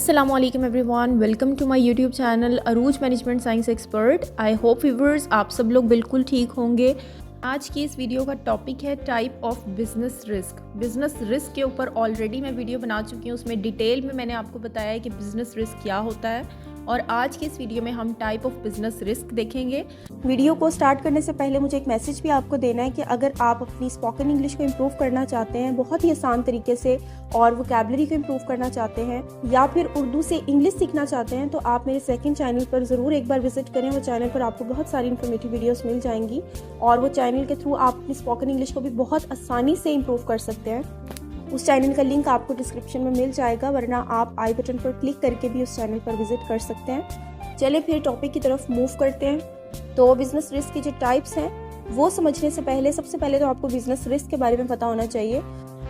अस्सलाम वालेकुम everyone, welcome to my YouTube channel Arooj management science expert. I hope viewers आप सब लोग बिल्कुल ठीक होंगे। आज की इस वीडियो का टॉपिक है type of business risk. Business risk के ऊपर ऑलरेडी मैं वीडियो बना चुकी हूँ, उसमें डिटेल में मैंने आपको बताया है कि बिजनेस रिस्क क्या होता है, और आज की इस वीडियो में हम टाइप ऑफ बिजनेस रिस्क देखेंगे। वीडियो को स्टार्ट करने से पहले मुझे एक मैसेज भी आपको देना है कि अगर आप अपनी स्पोकन इंग्लिश को इम्प्रूव करना चाहते हैं बहुत ही आसान तरीके से, और वोकैबुलरी को इम्प्रूव करना चाहते हैं, या फिर उर्दू से इंग्लिश सीखना चाहते हैं, तो आप मेरे सेकंड चैनल पर ज़रूर एक बार विजिट करें। वो चैनल पर आपको बहुत सारी इन्फॉर्मेटिव वीडियोस मिल जाएंगी, और वो चैनल के थ्रू आप अपनी स्पोकन इंग्लिश को भी बहुत आसानी से इम्प्रूव कर सकते हैं। उस चैनल का लिंक आपको डिस्क्रिप्शन में मिल जाएगा, वरना आप आई बटन पर क्लिक करके भी उस चैनल पर विजिट कर सकते हैं। चलिए फिर टॉपिक की तरफ मूव करते हैं। तो बिजनेस रिस्क की जो टाइप्स हैं वो समझने से पहले सबसे पहले तो आपको बिजनेस रिस्क के बारे में पता होना चाहिए,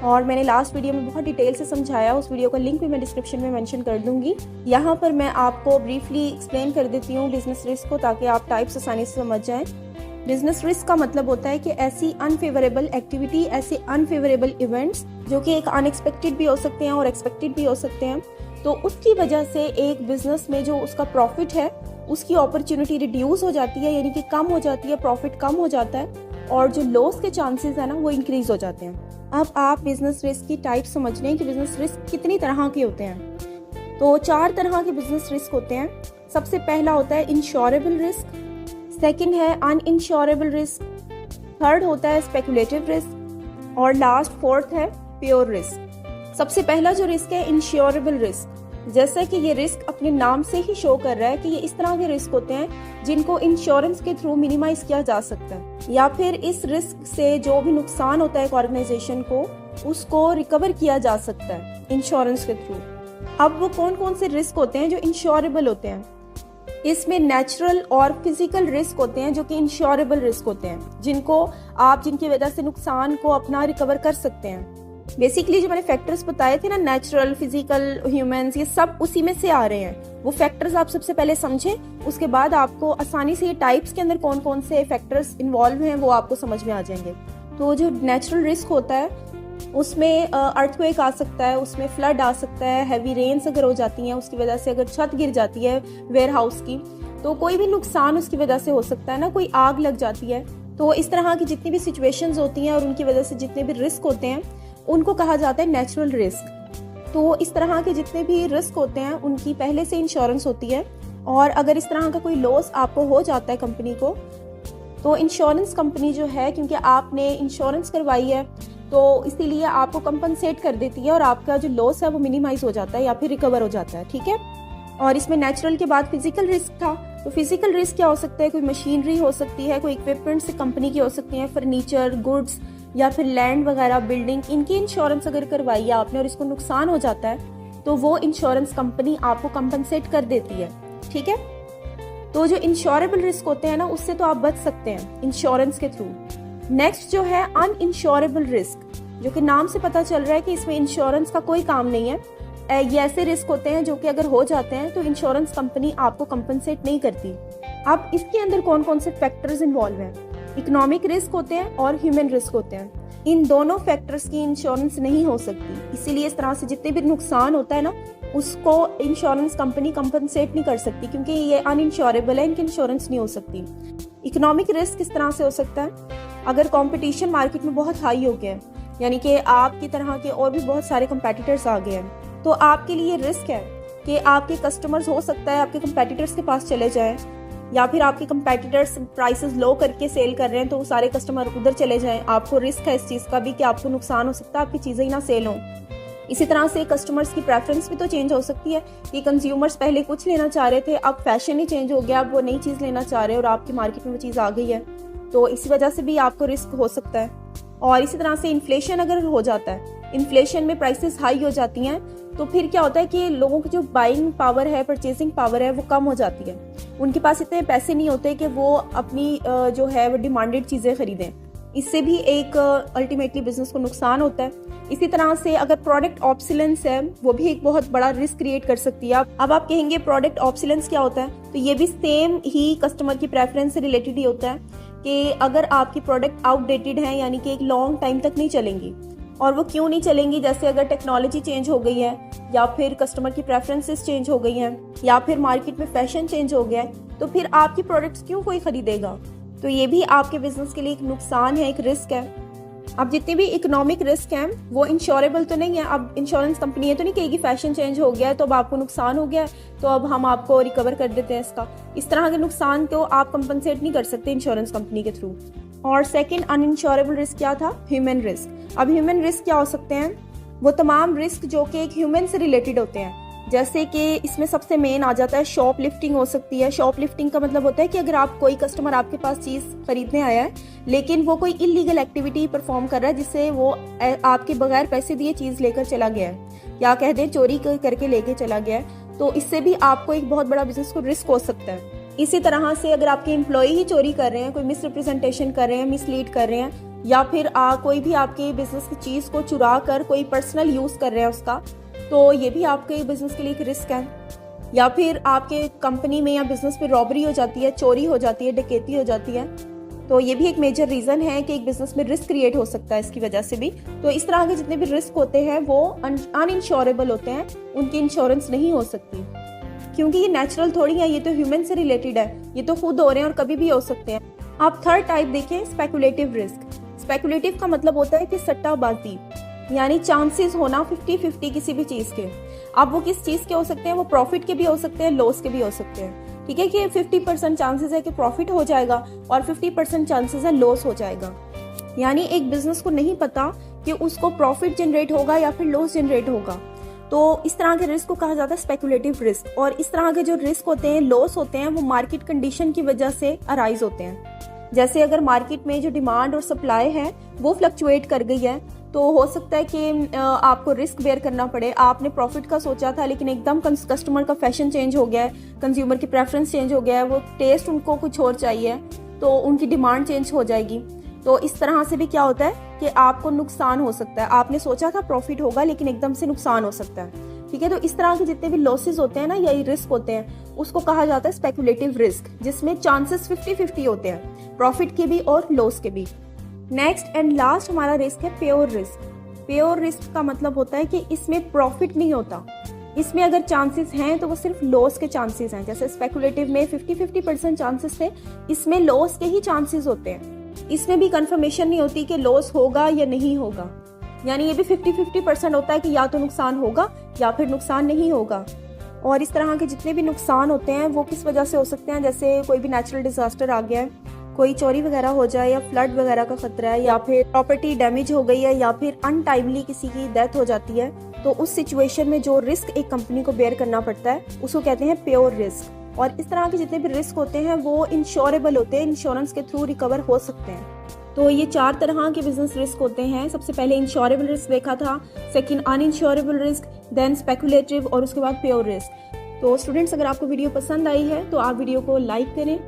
और मैंने लास्ट वीडियो में बहुत डिटेल से समझाया, उस वीडियो का लिंक भी मैं डिस्क्रिप्शन में मेंशन कर दूंगी। यहाँ पर मैं आपको ब्रीफली एक्सप्लेन कर देती हूँ बिजनेस रिस्क को, ताकि आप टाइप्स आसानी से समझ जाएं। बिजनेस रिस्क का मतलब होता है कि ऐसी अनफेवरेबल एक्टिविटी, ऐसे अनफेवरेबल इवेंट्स जो कि एक अनएक्सपेक्टेड भी हो सकते हैं और एक्सपेक्टेड भी हो सकते हैं, तो उसकी वजह से एक बिजनेस में जो उसका प्रॉफिट है उसकी अपॉर्चुनिटी रिड्यूस हो जाती है, यानी कि कम हो जाती है, प्रॉफिट कम हो जाता है, और जो लॉस के चांसेस है ना वो इंक्रीज हो जाते हैं। अब आप बिजनेस रिस्क की टाइप समझ लें कि बिजनेस रिस्क कितनी तरह के होते हैं। तो 4 तरह के बिजनेस रिस्क होते हैं। सबसे पहला होता है इंश्योरेबल रिस्क, सेकंड है अनइंश्योरेबल रिस्क, थर्ड होता है स्पेकुलेटिव रिस्क, और लास्ट फोर्थ है प्योर रिस्क। सबसे पहला जो रिस्क है इंश्योरेबल रिस्क, जैसा कि ये रिस्क अपने नाम से ही शो कर रहा है कि ये इस तरह के रिस्क होते हैं जिनको इंश्योरेंस के थ्रू मिनिमाइज किया जा सकता है, या फिर इस रिस्क से जो भी नुकसान होता है एक ऑर्गेनाइजेशन को उसको रिकवर किया जा सकता है इंश्योरेंस के थ्रू। अब वो कौन कौन से रिस्क होते हैं जो इंश्योरेबल होते हैं? इसमें नेचुरल और फिजिकल रिस्क होते हैं जो कि इंश्योरेबल रिस्क होते हैं, जिनकी वजह से नुकसान को अपना रिकवर कर सकते हैं। बेसिकली जो मैंने फैक्टर्स बताए थे ना, नेचुरल, फिजिकल, ह्यूमंस, ये सब उसी में से आ रहे हैं। वो फैक्टर्स आप सबसे पहले समझें, उसके बाद आपको आसानी से ये टाइप्स के अंदर कौन कौन से फैक्टर्स इन्वॉल्व हैं वो आपको समझ में आ जाएंगे। तो जो नेचुरल रिस्क होता है उसमें अर्थक्वेक आ सकता है, उसमें फ्लड आ सकता है, हैवी रेन्स अगर हो जाती हैं उसकी वजह से, अगर छत गिर जाती है वेयर हाउस की तो कोई भी नुकसान उसकी वजह से हो सकता है ना, कोई आग लग जाती है। तो इस तरह की जितनी भी सिचुएशंस होती हैं और उनकी वजह से जितने भी रिस्क होते हैं उनको कहा जाता है नेचुरल रिस्क। तो इस तरह के जितने भी रिस्क होते हैं उनकी पहले से इंश्योरेंस होती है, और अगर इस तरह का कोई लॉस आपको हो जाता है कंपनी को, तो इंश्योरेंस कंपनी जो है, क्योंकि आपने इंश्योरेंस करवाई है तो इसीलिए आपको कंपनसेट कर देती है, और आपका जो लॉस है वो मिनिमाइज हो जाता है या फिर रिकवर हो जाता है। ठीक है। और इसमें नेचुरल के बाद फिजिकल रिस्क था। तो फिजिकल रिस्क क्या हो सकता है? कोई मशीनरी हो सकती है, कोई इक्विपमेंट से कंपनी की हो सकती है, फर्नीचर, गुड्स, या फिर लैंड वगैरह, बिल्डिंग, इनकी इंश्योरेंस अगर करवाई है आपने और इसको नुकसान हो जाता है तो वो इंश्योरेंस कंपनी आपको कंपनसेट कर देती है। ठीक है। तो जो इंश्योरेबल रिस्क होते हैं ना उससे तो आप बच सकते हैं इंश्योरेंस के थ्रू। नेक्स्ट जो है अनइंश्योरेबल रिस्क, जो कि नाम से पता चल रहा है कि इसमें इंश्योरेंस का कोई काम नहीं है। ये ऐसे रिस्क होते हैं जो कि अगर हो जाते हैं तो इंश्योरेंस कंपनी आपको कंपनसेट नहीं करती। अब इसके अंदर कौन कौन से फैक्टर्स इन्वॉल्व हैं? इकोनॉमिक रिस्क होते हैं और ह्यूमन रिस्क होते हैं। इन दोनों फैक्टर्स की इंश्योरेंस नहीं हो सकती, इसीलिए इस तरह से जितने भी नुकसान होता है ना उसको इंश्योरेंस कंपनी कंपनसेट नहीं कर सकती, क्योंकि ये अनइंश्योरेबल है, इनकी इंश्योरेंस नहीं हो सकती। इकोनॉमिक रिस्क किस तरह से हो सकता है? अगर कंपटीशन मार्केट में बहुत हाई हो गया है, यानी कि आपकी तरह के और भी बहुत सारे कंपेटिटर्स आ गए हैं, तो आपके लिए रिस्क है कि आपके कस्टमर्स हो सकता है आपके कंपेटिटर्स के पास चले जाएं, या फिर आपके कंपेटिटर्स प्राइसेस लो करके सेल कर रहे हैं तो सारे कस्टमर उधर चले जाएं। आपको रिस्क है इस चीज़ का भी कि आपको नुकसान हो सकता है, आपकी चीज़ें ही ना सेल हों। इसी तरह से कस्टमर्स की प्रेफरेंस भी तो चेंज हो सकती है कि कंज्यूमर्स पहले कुछ लेना चाह रहे थे, अब फैशन ही चेंज हो गया, अब वो नई चीज़ लेना चाह रहे हैं और आपकी मार्केट में वो चीज़ आ गई है, तो इसी वजह से भी आपको रिस्क हो सकता है। और इसी तरह से इन्फ्लेशन अगर हो जाता है, इन्फ्लेशन में प्राइसेस हाई हो जाती हैं, तो फिर क्या होता है कि लोगों की जो बाइंग पावर है, परचेसिंग पावर है, वो कम हो जाती है। उनके पास इतने पैसे नहीं होते कि वो अपनी जो है वो डिमांडेड चीज़ें खरीदें। इससे भी एक अल्टीमेटली बिजनेस को नुकसान होता है। इसी तरह से अगर प्रोडक्ट ऑब्सोलेंस है, वो भी एक बहुत बड़ा रिस्क क्रिएट कर सकती है। अब आप कहेंगे प्रोडक्ट ऑब्सोलेंस क्या होता है? तो ये भी सेम ही कस्टमर की प्रेफरेंस से रिलेटेड ही होता है कि अगर आपकी प्रोडक्ट आउटडेटेड है, यानी कि एक लॉन्ग टाइम तक नहीं चलेंगी, और वो क्यों नहीं चलेंगी, जैसे अगर टेक्नोलॉजी चेंज हो गई है, या फिर कस्टमर की प्रेफरेंसेस चेंज हो गई हैं, या फिर मार्केट में फैशन चेंज हो गया है, तो फिर आपकी प्रोडक्ट्स क्यों कोई खरीदेगा। तो ये भी आपके बिजनेस के लिए एक नुकसान है, एक रिस्क है। अब जितने भी इकोनॉमिक रिस्क हैं वो इंश्योरेबल तो नहीं है। अब इंश्योरेंस कंपनी है तो नहीं कहेगी फैशन चेंज हो गया है तो अब आपको नुकसान हो गया है तो अब हम आपको रिकवर कर देते हैं इसका। इस तरह के नुकसान को आप कंपनसेट नहीं कर सकते इंश्योरेंस कंपनी के थ्रू। और सेकंड अनइंश्योरेबल रिस्क क्या था, ह्यूमन रिस्क। अब ह्यूमन रिस्क क्या हो सकते हैं, वो तमाम रिस्क जो कि एक ह्यूमन से रिलेटेड होते हैं। जैसे कि इसमें सबसे मेन आ जाता है शॉप लिफ्टिंग हो सकती है। शॉप लिफ्टिंग का मतलब होता है कि अगर आप कोई कस्टमर आपके पास चीज़ खरीदने आया है लेकिन वो कोई इलीगल एक्टिविटी परफॉर्म कर रहा है जिससे वो आपके बगैर पैसे दिए चीज़ लेकर चला गया है, या कह दें चोरी करके लेके चला गया है, तो इससे भी आपको एक बहुत बड़ा बिजनेस को रिस्क हो सकता है। इसी तरह से अगर आपके एम्प्लॉय ही चोरी कर रहे हैं, कोई मिसरिप्रेजेंटेशन कर रहे हैं, मिसलीड कर रहे हैं, या फिर कोई भी आपके बिजनेस की चीज़ को चुरा कर कोई पर्सनल यूज़ कर रहे हैं उसका, तो ये भी आपके बिजनेस के लिए एक रिस्क है। या फिर आपके कंपनी में या बिजनेस में रॉबरी हो जाती है, चोरी हो जाती है, डकैती हो जाती है, तो ये भी एक मेजर रीज़न है कि एक बिजनेस में रिस्क क्रिएट हो सकता है इसकी वजह से भी। तो इस तरह के जितने भी रिस्क होते हैं वो अनइंश्योरेबल होते हैं, उनकी इंश्योरेंस नहीं हो सकती, क्योंकि ये नेचुरल थोड़ी है, ये तो ह्यूमन से रिलेटेड है, ये तो खुद हो रहे हैं और कभी भी हो सकते हैं। आप थर्ड टाइप देखें, स्पेकुलेटिव रिस्क। स्पेकुलेटिव का मतलब होता है कि सट्टाबाजी, यानी चांसेस होना 50-50 किसी भी चीज़ के। अब वो किस चीज़ के हो सकते हैं, वो प्रॉफिट के भी हो सकते हैं, लॉस के भी हो सकते हैं। ठीक है कि 50% चांसेस है कि प्रॉफिट हो जाएगा और 50% चांसेस है लॉस हो जाएगा। यानी एक बिजनेस को नहीं पता कि उसको प्रॉफिट जनरेट होगा या फिर लॉस जनरेट होगा। तो इस तरह के रिस्क को कहा जाता है स्पेकुलेटिव रिस्क। और इस तरह के जो रिस्क होते हैं, लॉस होते हैं, वो मार्केट कंडीशन की वजह से अराइज होते हैं। जैसे अगर मार्केट में जो डिमांड और सप्लाई है वो फ्लक्चुएट कर गई है तो हो सकता है कि आपको रिस्क बेयर करना पड़े। आपने प्रॉफिट का सोचा था लेकिन एकदम कस्टमर का फैशन चेंज हो गया है, कंज्यूमर की प्रेफरेंस चेंज हो गया है, वो टेस्ट उनको कुछ और चाहिए, तो उनकी डिमांड चेंज हो जाएगी। तो इस तरह से भी क्या होता है कि आपको नुकसान हो सकता है। आपने सोचा था प्रॉफिट होगा लेकिन एकदम से नुकसान हो सकता है। ठीक है, तो इस तरह के जितने भी लॉसेस होते हैं ना, या रिस्क होते हैं, उसको कहा जाता है स्पेकुलेटिव रिस्क, जिसमें चांसेस 50-50 होते हैं, प्रॉफिट के भी और लॉस के भी। नेक्स्ट एंड लास्ट हमारा रिस्क है प्योर रिस्क। प्योर रिस्क का मतलब होता है कि इसमें प्रॉफिट नहीं होता, इसमें अगर चांसेस हैं तो वो सिर्फ लॉस के चांसेस हैं। जैसे स्पेकुलेटिव में 50-50% चांसेस थे, इसमें लॉस के ही चांसेस होते हैं। इसमें भी कंफर्मेशन नहीं होती कि लॉस होगा या नहीं होगा, यानी ये भी 50-50% होता है कि या तो नुकसान होगा या फिर नुकसान नहीं होगा। और इस तरह के जितने भी नुकसान होते हैं वो किस वजह से हो सकते हैं, जैसे कोई भी नेचुरल डिजास्टर आ गया है, कोई चोरी वगैरह हो जाए, या फ्लड वगैरह का खतरा है, या फिर प्रॉपर्टी डैमेज हो गई है, या फिर अनटाइमली किसी की डेथ हो जाती है, तो उस सिचुएशन में जो रिस्क एक कंपनी को बेयर करना पड़ता है उसको कहते हैं प्योर रिस्क। और इस तरह के जितने भी रिस्क होते हैं वो इंश्योरेबल होते हैं, इंश्योरेंस के थ्रू रिकवर हो सकते हैं। तो ये 4 तरह के बिजनेस रिस्क होते हैं। सबसे पहले इंश्योरेबल रिस्क देखा था, सेकंड अनइंश्योरेबल रिस्क, देन स्पेकुलेटिव, और उसके बाद प्योर रिस्क। तो स्टूडेंट्स, अगर आपको वीडियो पसंद आई है तो आप वीडियो को लाइक करें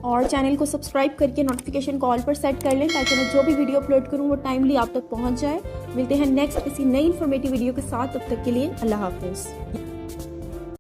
और चैनल को सब्सक्राइब करके नोटिफिकेशन कॉल पर सेट कर लें, ताकि मैं जो भी वीडियो अपलोड करूं वो टाइमली आप तक पहुंच जाए। मिलते हैं नेक्स्ट किसी नई इन्फॉर्मेटिव वीडियो के साथ, तब तक के लिए अल्लाह हाफिज़।